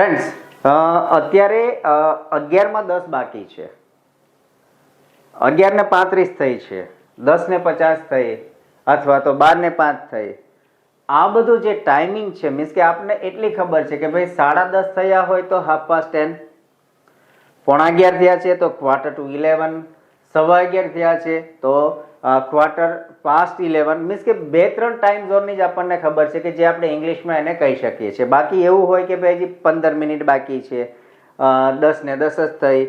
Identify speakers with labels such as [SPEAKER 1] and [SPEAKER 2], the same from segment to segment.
[SPEAKER 1] Friends, અત્યારે 11:10 બાકી છે. 11:35 થઈ છે, 10:50 થઈ, અથવા તો 12:05 થઈ. આ બધું જે ટાઈમિંગ છે, મીન્સ કે આપણને એટલી ખબર છે કે ભાઈ 10:30 થયા હોય તો 10:30, 10:45 થયા છે તો 11:45, 11:15 થયા છે તો 11:15, મીન્સ કે 2-3 ટાઈમ ઝોનની જ આપણને ખબર છે કે જે આપણે ઇંગ્લિશમાં એને કહી શકીએ છીએ. બાકી એવું હોય કે ભાઈ હજી 15 મિનિટ બાકી છે, 10:10 જ થઈ,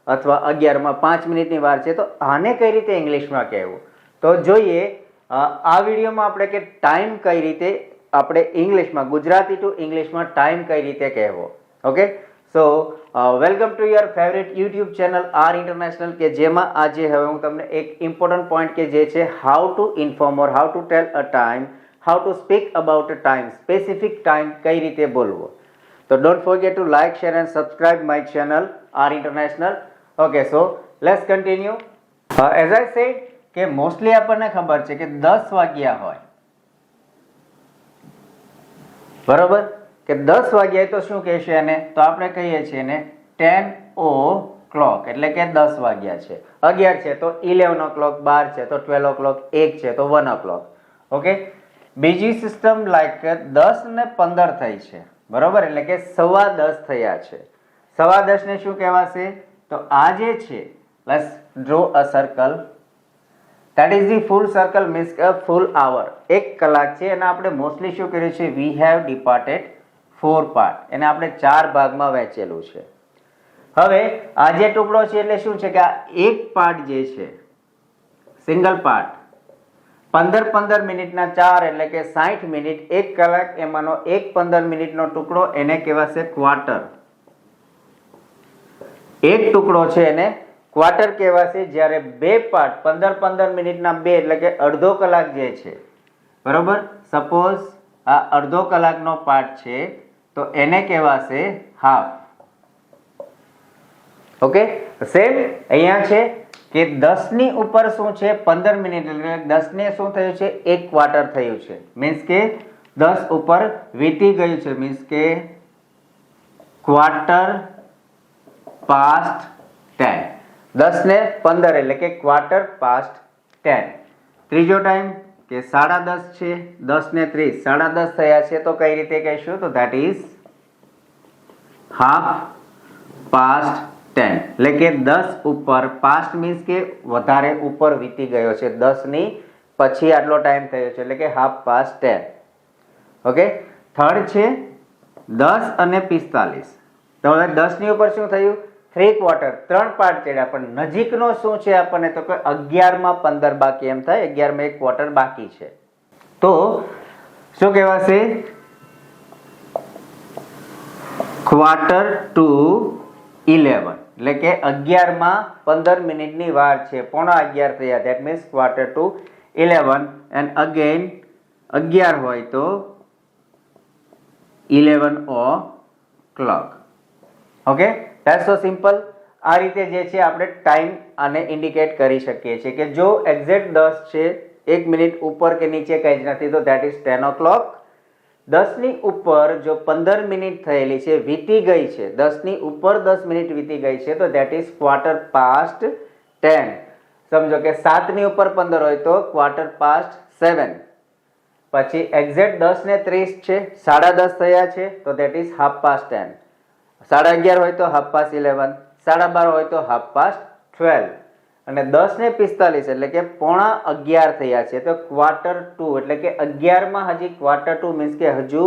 [SPEAKER 1] અથવા 11:05 વાર છે, તો આને કઈ રીતે ઇંગ્લિશમાં કહેવું? તો જોઈએ આ વિડીયોમાં આપણે કે ટાઈમ કઈ રીતે આપણે ઇંગ્લિશમાં, ગુજરાતી ટુ ઇંગ્લિશમાં ટાઈમ કઈ રીતે કહેવો. Okay, so welcome to your favourite YouTube channel R International, કે જેમાં આજે હવે હું તમને એક ઇમ્પોર્ટન્ટ પોઈન્ટ કે જે છે how to inform or how to tell a time, how to speak about a time, specific time કઈ રીતે બોલવો. તો don't forget to like, share and subscribe my channel R International. Okay, so let's continue. As I said કે mostly આપણને ખબર છે કે 10 વાગ્યા હોય, બરોબર, કે 10 વાગ્યા તો શું કહેશે એને? તો આપણે કહીએ છીએ એને 10 o'clock, એટલે કે 10 વાગ્યા છે. 11 છે તો 11 o'clock, 12 છે તો 12 o'clock, 1 છે તો 1 o'clock. ઓકે, બીજી સિસ્ટમ લાઈક 10:15 થઈ છે, બરોબર, એટલે કે 10:15 થયા છે. 10:15 ને શું કહેવાશે? તો આ જે છે, let's draw a circle, that is the full circle, means a full hour. 1 કલાક છે અને આપણે મોસ્ટલી શું કર્યું છે? we have departed 4 part, એને આપણે 4 ભાગમાં વહેંચેલું છે. હવે આ જે ટુકડો છે એટલે શું છે કે આ એક પાર્ટ જે છે, સિંગલ પાર્ટ, 15 મિનિટના 4 એટલે કે 60 મિનિટ, 1 કલાક, એમાંનો એક 15 મિનિટનો ટુકડો એને કહેવાશે ક્વાર્ટર. એક ટુકડો છે એને ક્વાર્ટર કહેવાશે. જ્યારે બે પાર્ટ 15 મિનિટના 2 એટલે કે અડધો કલાક જે છે, બરોબર, સપોઝ આ અડધો કલાકનો પાર્ટ છે તો એને કહેવાશે હાફ. ઓકે, સેમ અહીંયા છે કે 10 ની ઉપર શું છે? 15 મિનિટ, એટલે 10 ને શું થયું છે? એક ક્વાર્ટર થયું છે, મીન્સ કે 10 ઉપર વીતી ગયું છે, મીન્સ કે ક્વાર્ટર પાસ્ટ 10. 10 ને 15 એટલે કે ક્વાર્ટર પાસ્ટ 10. ત્રીજો ટાઈમ કે 10:30 છે, 10 ને 30, 10:30 થયા છે તો કઈ રીતે કહીશું? તો ધેટ ઇઝ હાફ પાસ્ટ 10, એટલે કે 10 ઉપર, પાસ્ટ મીન્સ કે વધારે ઉપર વીતી ગયો છે, 10 ની પછી આટલો ટાઈમ થયો છે, એટલે કે હાફ પાસ્ટ 10. ઓકે, થર્ડ છે 10 અને 45, તો હવે 10 ની ઉપર શું થયું? 3 ક્વાર્ટર, 3 પાર્ટ ચડ્યા, પણ નજીકનો શું છે આપણને? તો કે 11:15 બાકી, એમ થાય 11 એક ક્વાર્ટર બાકી છે, તો શું કહેવાશે? ક્વાર્ટર ટુ 11, એટલે કે 11:15 મિનિટની વાર છે, 11:15 થયા, that means quarter to 11. And again 11 હોય તો 11 o'clock. Okay, that's so simple. આ રીતે જે છે આપણે ટાઈમ આને ઇન્ડિકેટ કરી શકીએ છીએ કે જો એક્ઝેક્ટ 10 છે, 1 મિનિટ ઉપર કે નીચે કંઈ જ નથી, તો ધેટ ઇઝ 10 o'clock. 10 ની ઉપર જો 15 મિનિટ થયેલી છે, વીતી ગઈ છે, 10 ની ઉપર 10 મિનિટ વીતી ગઈ છે, તો ધેટ ઇઝ ક્વાર્ટર પાસ્ટ 10. સમજો કે 7 ની ઉપર 15 હોય તો ક્વાર્ટર પાસ્ટ 7. પછી એક્ઝેક્ટ 10 ને 30 છે, 10:30 થયા છે, તો ધેટ ઇઝ હાફ પાસ્ટ 10. 11:30 હોય તો હાફ પાસ્ટ 11, 12:30 હોય તો હાફ પાસ્ટ 12, અને 10 ને 45 એટલે કે 11:15 થયા છે, તો ક્વાર્ટર ટુ, એટલે કે 11 માં હજી ક્વાર્ટર ટુ, મીન્સ કે હજુ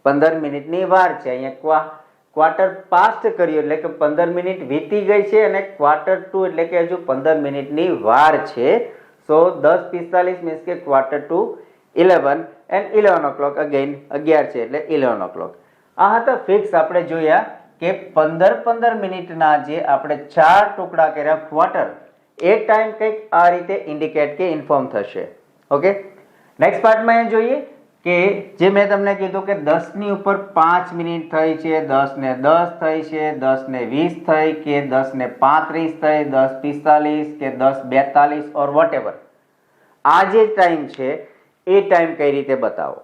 [SPEAKER 1] 15 મિનિટની વાર છે. અહીંયા ક્વાર્ટર પાસ્ટ કર્યું એટલે કે 15 મિનિટ વીતી ગઈ છે, અને ક્વાર્ટર ટુ એટલે કે હજુ 15 મિનિટની વાર છે. સો 10:45 મીન્સ કે quarter to 11, and 11 o'clock again 11 છે એટલે 11 o'clock. આ હતા ફિક્સ. આપણે જોયા કે 15 મિનિટના જે આપણે 4 ટુકડા કર્યા ક્વાર્ટર, એ ટાઈમ કંઈક આ રીતે ઇન્ડિકેટ કે ઇન્ફોર્મ થશે. ઓકે, નેક્સ્ટ પાર્ટમાં એ જોઈએ કે જે મેં તમને કીધું કે 10 ની ઉપર 5 મિનિટ થઈ છે, 10 ને 10 થઈ છે, 10 ને 20 થઈ, કે 10 ને 35 થઈ, 10:45 કે 10:42 ઓર વોટ એવર, આ જે ટાઈમ છે એ ટાઈમ કઈ રીતે બતાવો.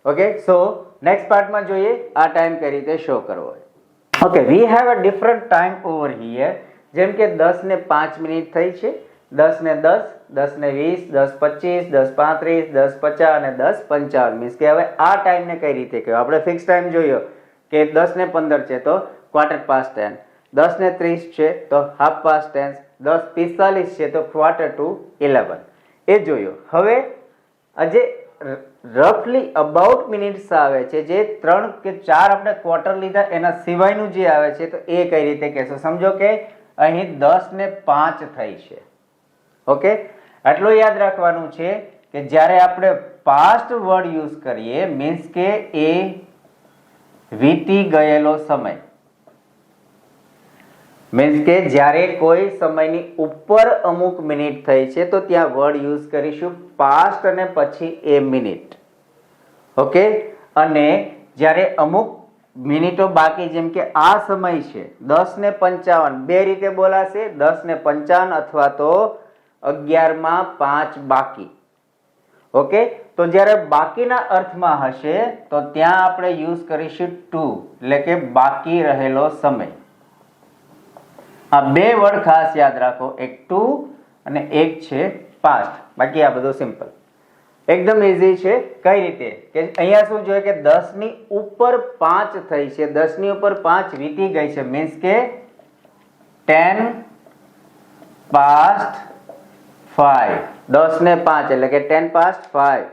[SPEAKER 1] ઓકે, સો નેક્સ્ટ પાર્ટમાં જોઈએ આ ટાઈમ કઈ રીતે શો કરવો. Okay, we have a different time over here. જેમ કે 10 ને 5 મિનિટ થઈ છે, 10 ને 10, 10 ને 20, 10 25, 10 35, 10 50 અને 10 55. મીન્સ કે હવે આ ટાઈમને કઈ રીતે કહેવાય? આપણે ફિક્સ ટાઈમ જોયો કે 10 ને 15 છે તો ક્વાર્ટર પાસ્ટ 10, 10 ને 30 છે તો હાફ પાસ્ટ 10, 10 45 છે તો ક્વાર્ટર ટુ 11. એ જોયો. હવે આજે રફલી અબાઉટ મિનિટ્સ આવે છે, જે 3 કે 4 આપણે ક્વાર્ટર લીધા એના સિવાયનું જે આવે છે તો એ કઈ રીતે કહેશો? સમજો કે અહીં 10 ને 5 થઈ છે. ઓકે, આટલું યાદ રાખવાનું છે કે જ્યારે આપણે પાસ્ટ વર્ડ યુઝ કરીએ મીન્સ કે એ વીતી ગયેલો સમય, મીન્સ કે જ્યારે કોઈ સમયની ઉપર અમુક મિનિટ થઈ છે તો ત્યાં વર્ડ યુઝ કરીશું પાસ્ટ અને પછી એ મિનિટ. ઓકે, અને જ્યારે અમુક મિનિટો બાકી, જેમ કે આ સમય છે 10 ને 55, બે રીતે બોલાશે, 10 ને 55 અથવા તો 11 માં 5 બાકી. ઓકે, તો જ્યારે બાકીના અર્થમાં હશે તો ત્યાં આપણે યુઝ કરીશું ટુ, એટલે કે બાકી રહેલો સમય. આ બે વર્ડ ખાસ યાદ રાખો, એક ટુ અને એક છે પાસ્ટ. બાકી આ બધું સિમ્પલ, એકદમ ઇઝી છે. કઈ રીતે કે અહીંયા શું જોઈએ કે 10 ની ઉપર 5 થઈ છે, 10 ની ઉપર 5 વીતી ગઈ છે, મીન્સ કે 10 past 5. 10 ને 5 એટલે કે 10 past 5.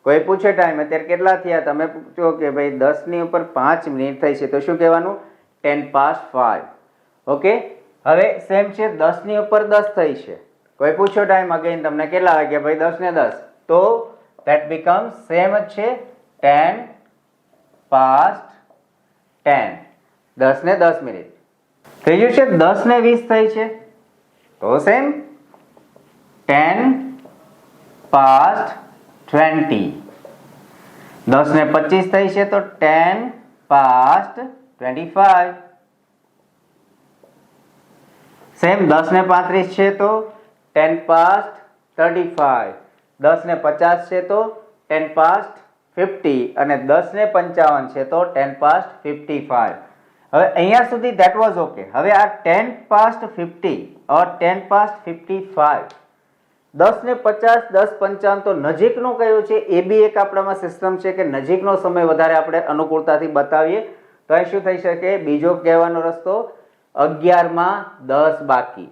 [SPEAKER 1] કોઈ પૂછે ટાઈમ અત્યારે કેટલા થયા, તમે પૂછો કે ભાઈ 10 ની ઉપર 5 મિનિટ થઈ છે તો શું કહેવાનું? 10 past 5. ઓકે, હવે સેમ છે 10 ની ઉપર 10 થઈ છે, કોઈ પૂછો ટાઈમ અગેન તમને કેટલા વાગ્યા? ભાઈ 10 ને 10, તો that becomes સેમ જ છે 10 past 10. 10 ને 10 મિનિટ. ત્રીજું છે 10 ને 20 થઈ છે તો સેમ 10 past 20. 10 ને 25 થઈ છે તો 10 past 25. સેમ 10 ને 35 છે તો 10 past 35. 10 ને 50 છે તો 10 past 50 અને 10 ને 55 છે તો 10 past 55. હવે અહીંયા સુધી that was okay. હવે આ 10 past 50 or 10 past 55, 10 ને 50, 10 55 તો નજીકનું કયું છે? એ બી એક આપણામાં સિસ્ટમ છે કે નજીકનો સમય વધારે આપણે અનુકૂળતાથી બતાવીએ. તો અહીં શું થઈ શકે? બીજો કહેવાનો રસ્તો 11 માં 10 બાકી.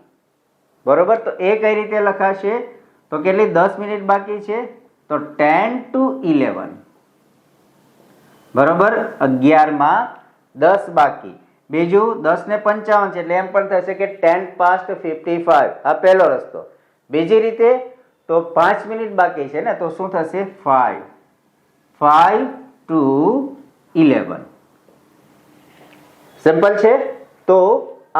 [SPEAKER 1] બરોબર, તો એ કઈ રીતે લખાશે? તો કેટલી 10 મિનિટ બાકી છે તો 10 to 11. બરોબર, 11 માં 10 બાકી. બીજું 10 ને 55 છે એટલે એમ પણ થશે કે 10 past 55. આ પહેલો રસ્તો. બીજી રીતે તો 5 મિનિટ બાકી છે ને, તો શું થશે? 5 to 11. સિમ્પલ છે. તો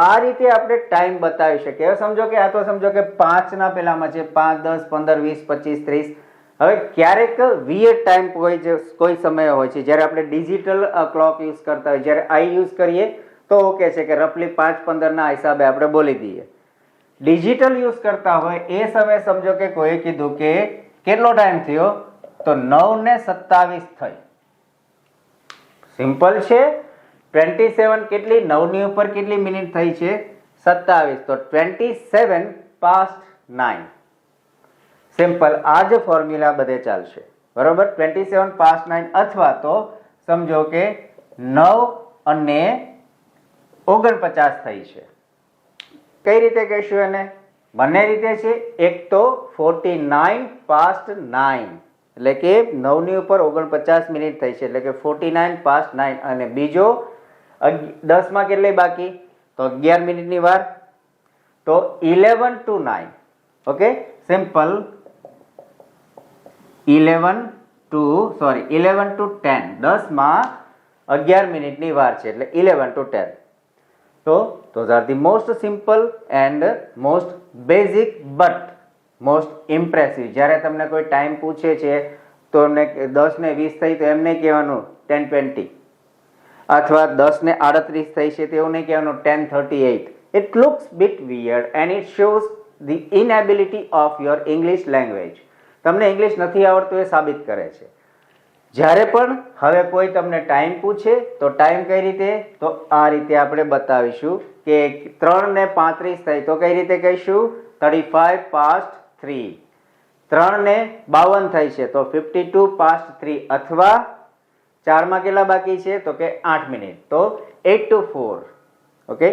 [SPEAKER 1] આ રીતે આપણે ટાઈમ બતાવી શકીએ. હવે સમજો કે આ તો સમજો કે 5 ના પેલામાં છે 5, 10, 15, 20, 25, 30. હવે ક્યારેક વીએર ટાઈમ કોઈ સમય હોય છે જ્યારે આપણે ડિજિટલ ક્લોક યુઝ કરતા હોય, જ્યારે આઈ યુઝ કરીએ તો ઓકે છે કે રફલી 5:15 ના હિસાબે આપણે બોલી દઈએ. ડિજિટલ યુઝ કરતા હોય એ સમયે સમજો કે કોઈએ કીધું કે કેટલો ટાઈમ થયો તો 9 ને 27 થઈ. સિમ્પલ છે. 27 કેટલી? 9 ની ઉપર કેટલી મિનિટ થઈ છે? 27. તો 27 past 9. સિમ્પલ. આ જ ફોર્મ્યુલા બધે ચાલશે. બરોબર, 27 past 9 અથવા તો સમજો કે 9 અને 49 થઈ છે. કઈ રીતે કહીશું એને? બંને રીતે છે. એક તો 49 past 9 એટલે કે 9 ની ઉપર 49 મિનિટ થઈ છે એટલે કે 49 past 9, અને બીજો 10 માં કેટલી બાકી? તો 11 મિનિટની વાર, તો 11 to 9. Okay, simple. 11 to 10. 10 માં 11 મિનિટની વાર છે એટલે 11 to 10. So those are the most simple and most basic but most impressive. જ્યારે તમને કોઈ ટાઈમ પૂછે છે તો 10 ને 20 થઈ તો એમ નહીં કહેવાનું 10:20, અથવા 10 ને 38 થઈ છે તો એવું નહીં કહેવાનું 10:38. It looks bit weird and it shows the inability of your English language. તમને ઇંગ્લિશ નથી આવડતું એ સાબિત કરે છે. જ્યારે પણ હવે કોઈ તમને ટાઈમ પૂછે તો ટાઈમ કઈ રીતે, તો આ રીતે આપણે બતાવીશું કે 3:35 થઈ તો કઈ રીતે કહીશું 35 past 3. 3:52 થઈ છે તો 52 past 3 અથવા 4 માં કેટલા બાકી છે તો કે 8 મિનિટ તો 8 to 4. Okay,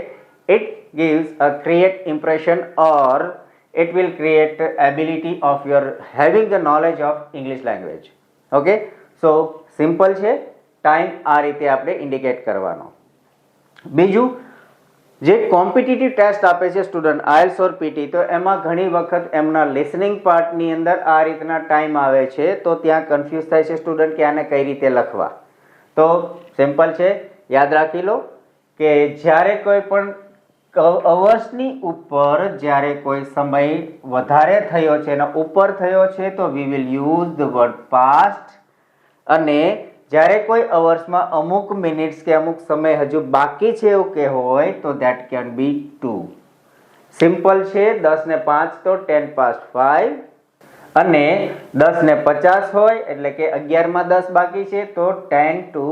[SPEAKER 1] it gives a create impression or it will create ability of your having the knowledge of English language. Okay, so simple છે ટાઈમ આ રીતે આપણે ઇન્ડિકેટ કરવાનો. બીજું જે કોમ્પિટિટિવ ટેસ્ટ આપે છે સ્ટુડન્ટ આઈએલ્સ ઓર પીટી, તો એમાં ઘણી વખત એમના લિસનિંગ પાર્ટની અંદર આ રીતના ટાઈમ આવે છે તો ત્યાં કન્ફ્યુઝ થાય છે સ્ટુડન્ટ કે આને કઈ રીતે લખવા. તો સિમ્પલ છે, યાદ રાખી લો કે જ્યારે કોઈ પણ અવર્સની ઉપર જ્યારે કોઈ સમય વધારે થયો છે એના ઉપર થયો છે તો we will use the word past, અને જ્યારે કોઈ અવર્સમાં અમુક મિનિટ્સ કે અમુક સમય હજુ બાકી છે એવું કે હોય તો that can be too. Simple છે, 10:05 તો 10 past 5, અને 10:50 હોય એટલે કે 11:10 બાકી છે તો 10 to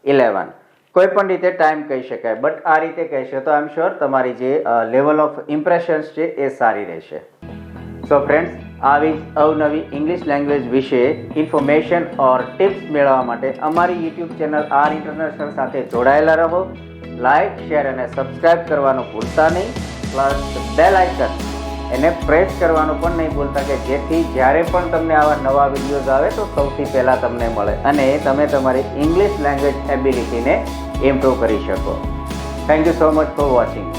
[SPEAKER 1] 11. કોઈ પણ રીતે ટાઈમ કહી શકાય, બટ આ રીતે કહેશો તો આઈ એમ શ્યોર તમારી જે લેવલ ઓફ ઇમ્પ્રેશન્સ છે એ સારી રહેશે. સો ફ્રેન્ડ્સ, આવી અવનવી ઇંગ્લિશ લેંગ્વેજ વિશે ઇન્ફોર્મેશન ઓર ટિપ્સ મેળવવા માટે અમારી યુટ્યુબ ચેનલ આર ઇન્ટરનેશનલ સાથે જોડાયેલા રહો. લાઇક, શેર અને સબસ્ક્રાઇબ કરવાનું ભૂલતા નહીં. પ્લસ બેલ આઇકન એને પ્રેસ કરવાનું પણ નહીં ભૂલતા કે જેથી જ્યારે પણ તમને આવા નવા વિડીયોઝ આવે તો સૌથી પહેલાં તમને મળે અને તમે તમારી ઇંગ્લિશ લેંગ્વેજ એબિલિટીને ઇમ્પ્રૂવ કરી શકો. Thank you so much for watching.